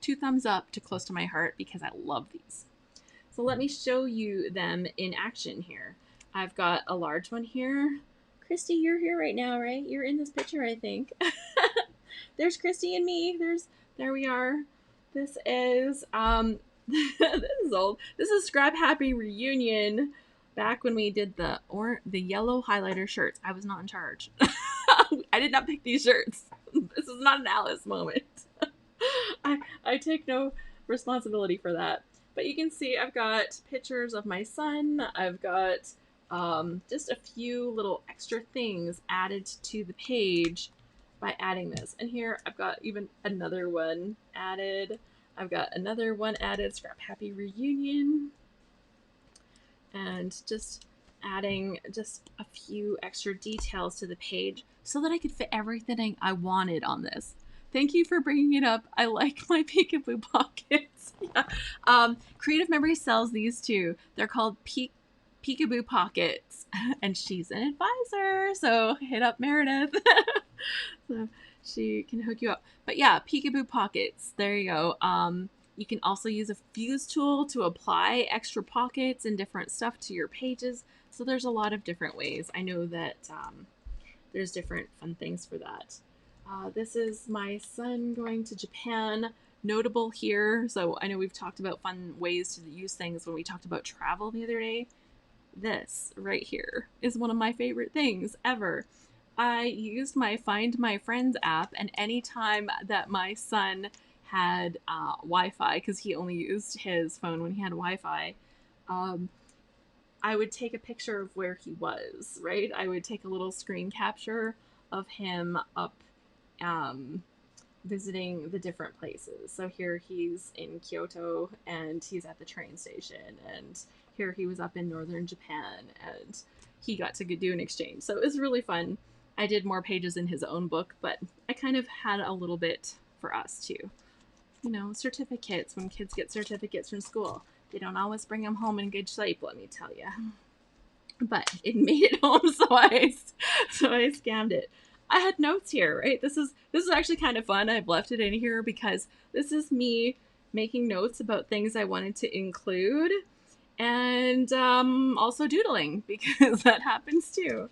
2 thumbs up to close to my heart because I love these. So let me show you them in action here. I've got a large one here. Christy, you're here right now, right? You're in this picture, I think. There's Christy and me. There we are. This is this is old. This is Scrap Happy Reunion. Back when we did the yellow highlighter shirts. I was not in charge. I did not pick these shirts. This is not an Alice moment. I take no responsibility for that. But you can see I've got pictures of my son. I've got just a few little extra things added to the page by adding this. And here I've got even another one added. I've got another one added, Scrap Happy Reunion. And just adding just a few extra details to the page so that I could fit everything I wanted on this. Thank you for bringing it up. I like my peekaboo pockets. Yeah. Creative Memory sells these too. They're called peekaboo pockets, and she's an advisor, so hit up Meredith. So she can hook you up. But yeah, peekaboo pockets. There you go. You can also use a fuse tool to apply extra pockets and different stuff to your pages. So there's a lot of different ways. I know that there's different fun things for that. This is my son going to Japan. Notable here. So I know we've talked about fun ways to use things when we talked about travel the other day. This right here is one of my favorite things ever. I used my Find My Friends app, and anytime that my son had Wi-Fi, because he only used his phone when he had Wi-Fi, I would take a picture of where he was, right? I would take a little screen capture of him up visiting the different places. So here he's in Kyoto and he's at the train station, and here he was up in northern Japan and he got to do an exchange. So it was really fun. I did more pages in his own book, but I kind of had a little bit for us too. You know, certificates, when kids get certificates from school, they don't always bring them home in good shape, let me tell you. But it made it home, so I scammed it. I had notes here, right? This is actually kind of fun. I've left it in here because this is me making notes about things I wanted to include, and also doodling, because that happens too.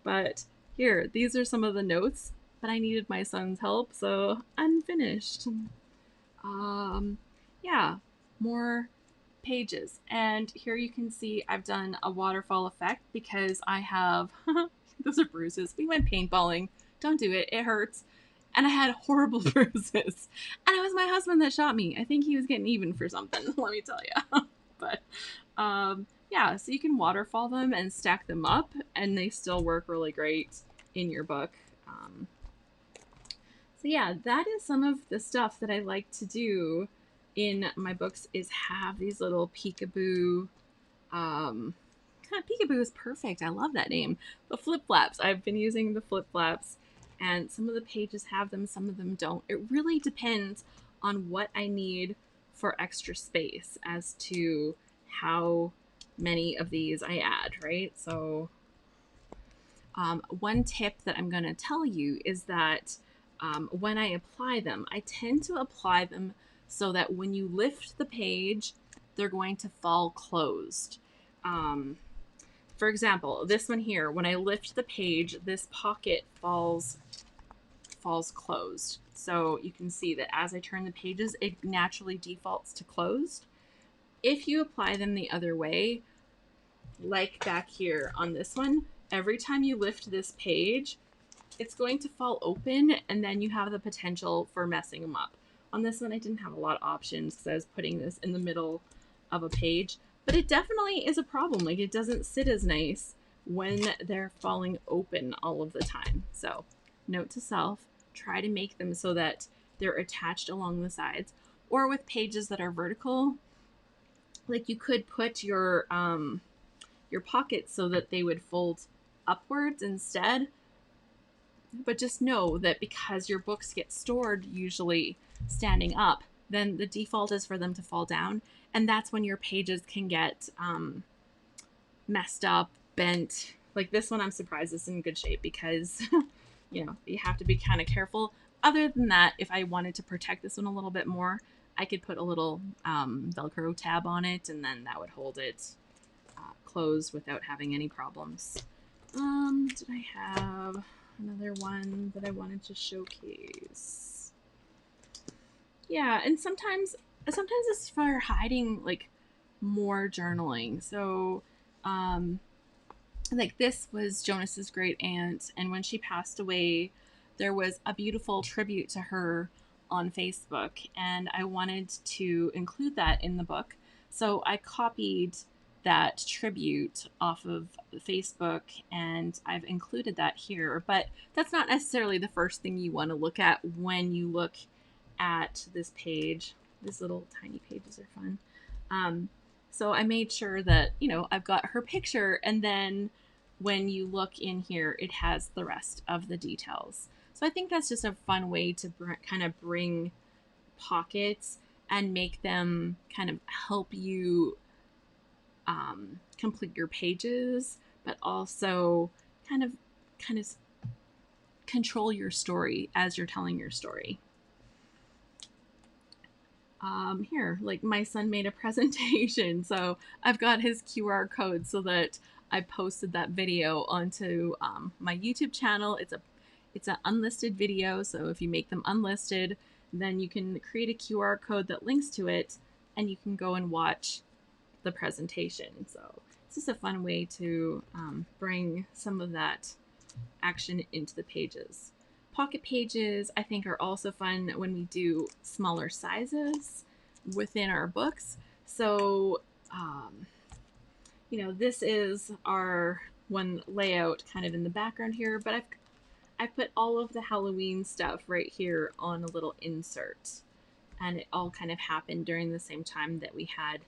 But here, these are some of the notes, but I needed my son's help, so unfinished. Yeah, more pages. And here you can see I've done a waterfall effect because I have those are bruises. We went paintballing. Don't do it. It hurts. And I had horrible bruises. And it was my husband that shot me. I think he was getting even for something, let me tell you. But yeah, so you can waterfall them and stack them up, and they still work really great in your book. So yeah, that is some of the stuff that I like to do in my books, is have these little peekaboo. Peekaboo is perfect. I love that name. The flip flaps. I've been using the flip flaps, and some of the pages have them, some of them don't. It really depends on what I need for extra space as to how many of these I add, right? So one tip that I'm going to tell you is that when I apply them, I tend to apply them so that when you lift the page, they're going to fall closed. For example, this one here, when I lift the page, this pocket falls closed. So you can see that as I turn the pages, it naturally defaults to closed. If you apply them the other way, like back here on this one, every time you lift this page, it's going to fall open, and then you have the potential for messing them up. On this one, I didn't have a lot of options because I was putting this in the middle of a page, but it definitely is a problem. Like, it doesn't sit as nice when they're falling open all of the time. So note to self, try to make them so that they're attached along the sides, or with pages that are vertical, like you could put your pockets so that they would fold upwards instead. But just know that because your books get stored usually standing up, then the default is for them to fall down. And that's when your pages can get messed up, bent. Like this one, I'm surprised it's in good shape because, you know, you have to be kind of careful. Other than that, if I wanted to protect this one a little bit more, I could put a little Velcro tab on it, and then that would hold it closed without having any problems. Did I have another one that I wanted to showcase? Yeah, and sometimes it's for hiding like more journaling. So, like this was Jonas's great aunt, and when she passed away, there was a beautiful tribute to her on Facebook, and I wanted to include that in the book. So I copied that tribute off of Facebook, and I've included that here. But that's not necessarily the first thing you want to look at when you look at this page. These little tiny pages are fun. So I made sure that, you know, I've got her picture, and then when you look in here, it has the rest of the details. So I think that's just a fun way to kind of bring pockets and make them kind of help you complete your pages, but also kind of control your story as you're telling your story. Here, like my son made a presentation, so I've got his QR code so that I posted that video onto my YouTube channel. It's an unlisted video, so if you make them unlisted, then you can create a QR code that links to it, and you can go and watch the presentation. So it's just a fun way to bring some of that action into the pages. Pocket pages, I think, are also fun when we do smaller sizes within our books. So, you know, this is our one layout kind of in the background here, but I've put all of the Halloween stuff right here on a little insert. And it all kind of happened during the same time that we had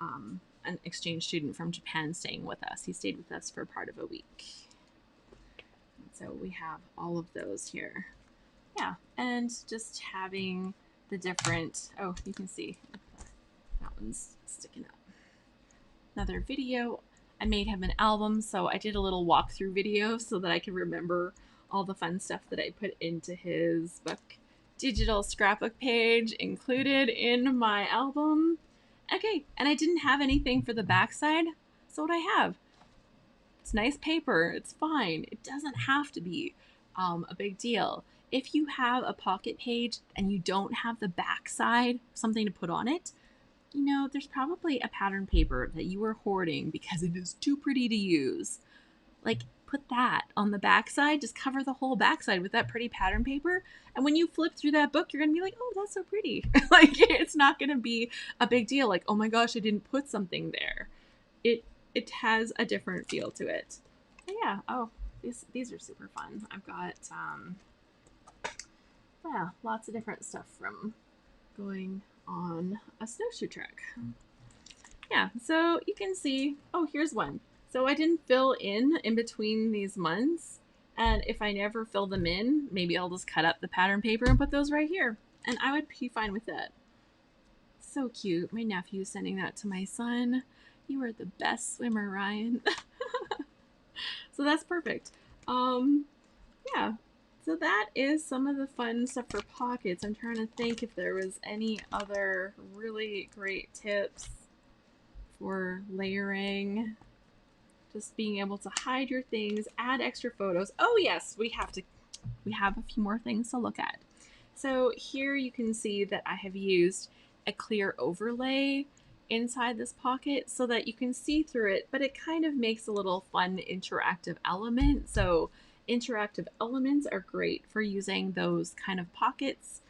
an exchange student from Japan staying with us. He stayed with us for part of a week. So we have all of those here. Yeah, and just having the different, oh, you can see that one's sticking up. Another video. I made him an album, so I did a little walkthrough video so that I could remember all the fun stuff that I put into his book. Digital scrapbook page included in my album. Okay, and I didn't have anything for the backside, so what I have? It's nice paper. It's fine. It doesn't have to be a big deal. If you have a pocket page and you don't have the backside, something to put on it, you know, there's probably a pattern paper that you are hoarding because it is too pretty to use. Like, put that on the backside. Just cover the whole backside with that pretty pattern paper. And when you flip through that book, you're going to be like, oh, that's so pretty. Like, it's not going to be a big deal. Like, oh my gosh, I didn't put something there. It has a different feel to it. So yeah, oh, these are super fun. I've got, yeah, lots of different stuff from going on a snowshoe trek. Yeah, so you can see, oh, here's one. So I didn't fill in between these months, and if I never fill them in, maybe I'll just cut up the pattern paper and put those right here, and I would be fine with that. So cute. My nephew's sending that to my son. You are the best swimmer, Ryan. So that's perfect. Yeah. So that is some of the fun stuff for pockets. I'm trying to think if there was any other really great tips for layering. Just being able to hide your things, add extra photos. Oh yes, we have a few more things to look at. So here you can see that I have used a clear overlay inside this pocket so that you can see through it, but it kind of makes a little fun interactive element. So interactive elements are great for using those kind of pockets.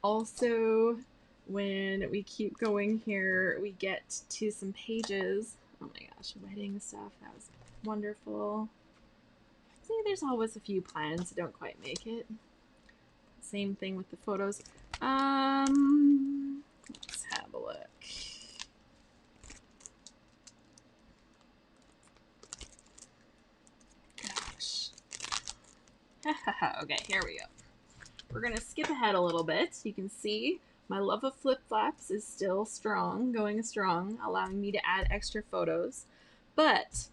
Also, when we keep going here, we get to some pages. Oh my gosh, wedding stuff. That was wonderful. See, there's always a few plans that don't quite make it. Same thing with the photos. Let's have a look. Gosh. Okay, here we go. we're going to skip ahead a little bit. You can see my love of flip-flops is still strong, going strong, allowing me to add extra photos. But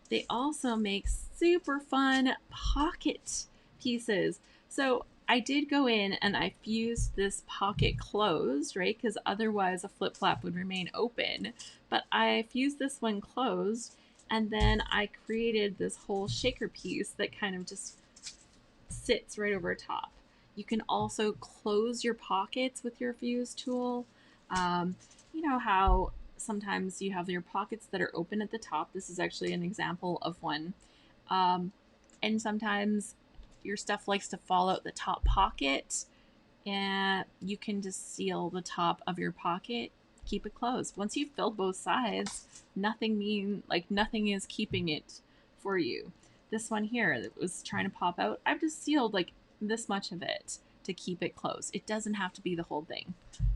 they also make super fun pocket pieces. So I did go in and I fused this pocket closed, right? Because otherwise a flip-flop would remain open. But I fused this one closed, and then I created this whole shaker piece that kind of just sits right over top. You can also close your pockets with your fuse tool. You know how sometimes you have your pockets that are open at the top. This is actually an example of one. And sometimes your stuff likes to fall out the top pocket, and you can just seal the top of your pocket, keep it closed. Once you've filled both sides, nothing is keeping it for you. This one here that was trying to pop out, I've just sealed like this much of it to keep it closed. It doesn't have to be the whole thing.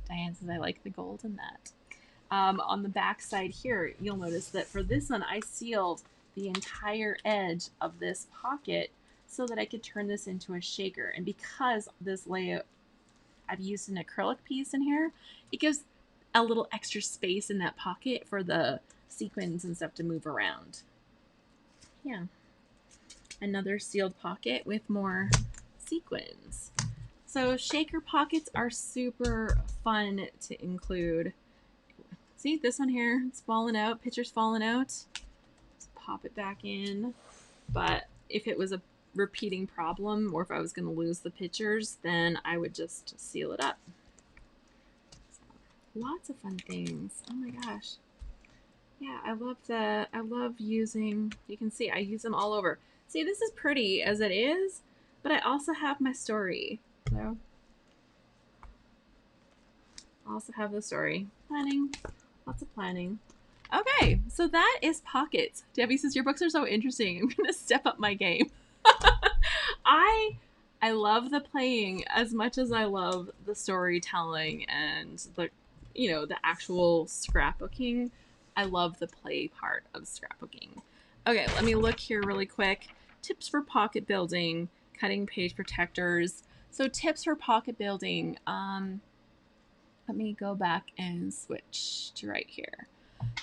Diane says I like the gold in that. On the back side here, you'll notice that for this one, I sealed the entire edge of this pocket so that I could turn this into a shaker. And because this layout, I've used an acrylic piece in here, it gives a little extra space in that pocket for the sequins and stuff to move around. Yeah. Another sealed pocket with more sequins. So shaker pockets are super fun to include. See, this one here, it's falling out, picture's falling out. Just pop it back in. But if it was a repeating problem, or if I was going to lose the pictures, then I would just seal it up. So, lots of fun things. Oh my gosh. Yeah, I love using, you can see I use them all over. See, this is pretty as it is, but I also have my story. So I also have the story. Planning. Lots of planning. Okay, so that is pockets. Debbie says your books are so interesting. I'm gonna step up my game. I love the playing as much as I love the storytelling and the actual scrapbooking. I love the play part of scrapbooking. Okay, let me look here really quick. Tips for pocket building, cutting page protectors. So tips for pocket building. Let me go back and switch to right here.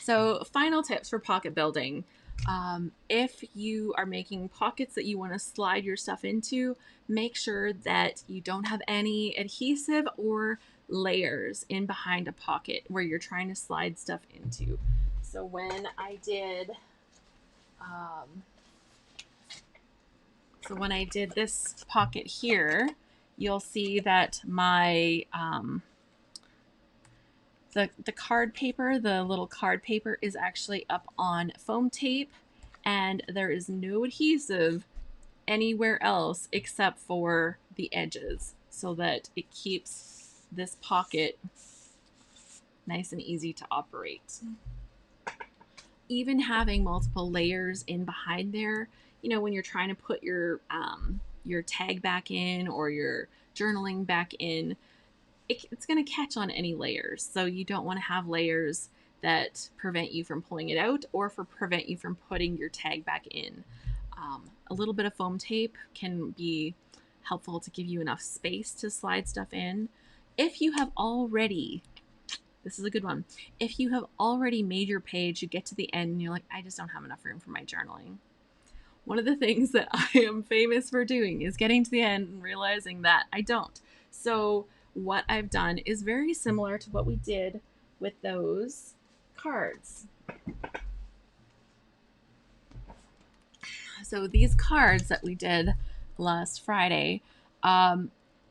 So final tips for pocket building. If you are making pockets that you want to slide your stuff into, make sure that you don't have any adhesive or layers in behind a pocket where you're trying to slide stuff into. So when I did this pocket here, you'll see that my the card paper, the little card paper, is actually up on foam tape, and there is no adhesive anywhere else except for the edges, so that it keeps this pocket nice and easy to operate. Even having multiple layers in behind there, when you're trying to put your tag back in or your journaling back in, it's going to catch on any layers. So you don't want to have layers that prevent you from pulling it out or prevent you from putting your tag back in. A little bit of foam tape can be helpful to give you enough space to slide stuff in. If you have already, this is a good one, if you have already made your page, you get to the end and you're like, I just don't have enough room for my journaling. One of the things that I am famous for doing is getting to the end and realizing that I don't. So what I've done is very similar to what we did with those cards. So these cards that we did last Friday,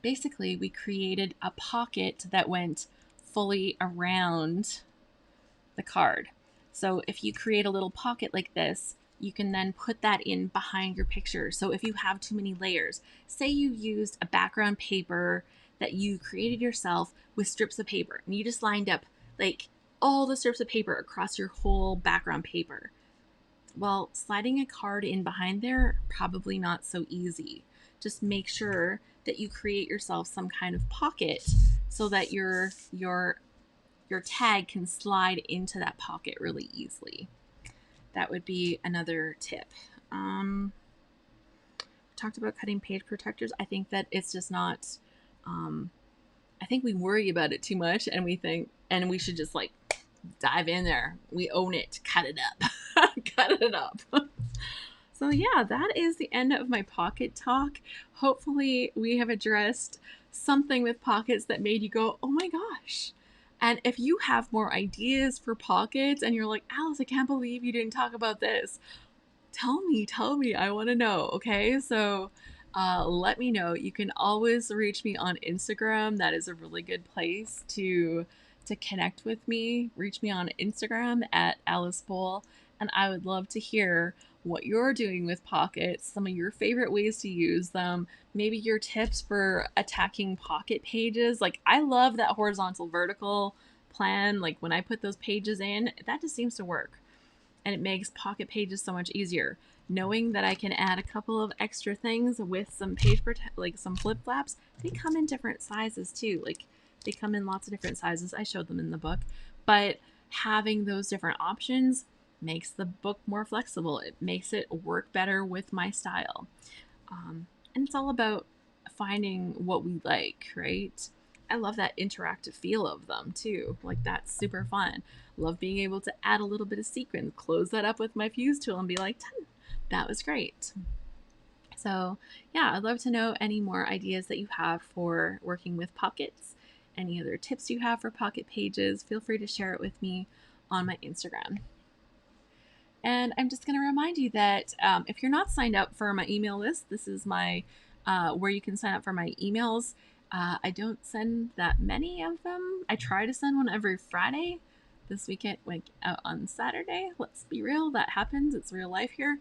basically we created a pocket that went fully around the card. So if you create a little pocket like this, you can then put that in behind your picture. So if you have too many layers, say you used a background paper that you created yourself with strips of paper, and you just lined up like all the strips of paper across your whole background paper. Well, sliding a card in behind there, probably not so easy. Just make sure that you create yourself some kind of pocket so that your tag can slide into that pocket really easily. That would be another tip. Talked about cutting page protectors. I think that it's just not I think we worry about it too much, and we think, and we should just like dive in there. We own it. Cut it up. Cut it up. So yeah, that is the end of my pocket talk. Hopefully we have addressed something with pockets that made you go, oh my gosh. And if you have more ideas for pockets and you're like, Alice, I can't believe you didn't talk about this, tell me, I want to know. Okay, so let me know. You can always reach me on Instagram. That is a really good place to connect with me. Reach me on Instagram at Alice Bowl, and I would love to hear what you're doing with pockets, some of your favorite ways to use them, maybe your tips for attacking pocket pages. Like, I love that horizontal vertical plan. Like, when I put those pages in, that just seems to work, and it makes pocket pages so much easier. Knowing that I can add a couple of extra things with some like some flip flaps. They come in different sizes too. Like, they come in lots of different sizes. I showed them in the book, but having those different options makes the book more flexible. It makes it work better with my style. And it's all about finding what we like, right? I love that interactive feel of them too. Like, that's super fun. Love being able to add a little bit of sequin, close that up with my fuse tool and be like, that was great. So yeah, I'd love to know any more ideas that you have for working with pockets. Any other tips you have for pocket pages, feel free to share it with me on my Instagram. And I'm just going to remind you that if you're not signed up for my email list, this is my where you can sign up for my emails. I don't send that many of them. I try to send one every Friday. This weekend went out on Saturday. Let's be real, that happens. It's real life here.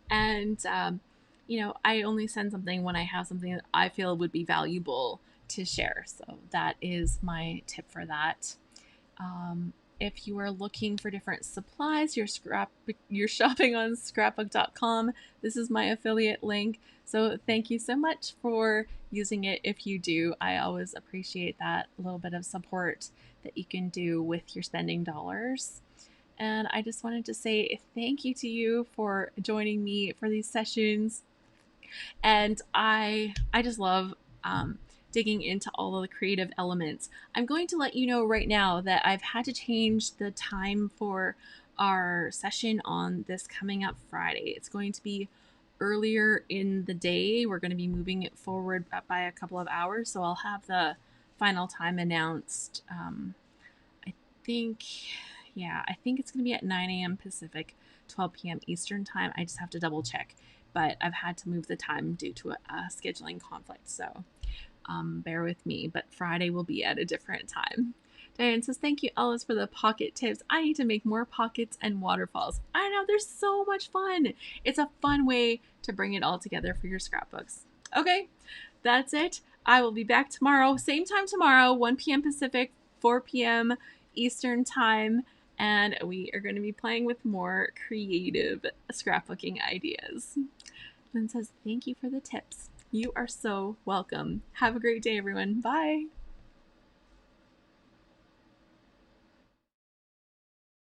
And, I only send something when I have something that I feel would be valuable to share. So that is my tip for that. If you are looking for different supplies, you're shopping on scrapbook.com. This is my affiliate link. So thank you so much for using it. If you do, I always appreciate that little bit of support that you can do with your spending dollars. And I just wanted to say thank you to you for joining me for these sessions. And I just love digging into all of the creative elements. I'm going to let you know right now that I've had to change the time for our session on this coming up Friday. It's going to be earlier in the day. We're going to be moving it forward by a couple of hours, so I'll have the final time announced. I think, I think it's going to be at 9 a.m. Pacific, 12 p.m. Eastern time. I just have to double check, but I've had to move the time due to a scheduling conflict, so bear with me, but Friday will be at a different time. Diane says, thank you, Alice, for the pocket tips. I need to make more pockets and waterfalls. I know, they're so much fun. It's a fun way to bring it all together for your scrapbooks. Okay, that's it. I will be back tomorrow, same time tomorrow, 1 p.m. Pacific, 4 p.m. Eastern time, and we are going to be playing with more creative scrapbooking ideas. Lynn says, thank you for the tips. You are so welcome. Have a great day, everyone. Bye.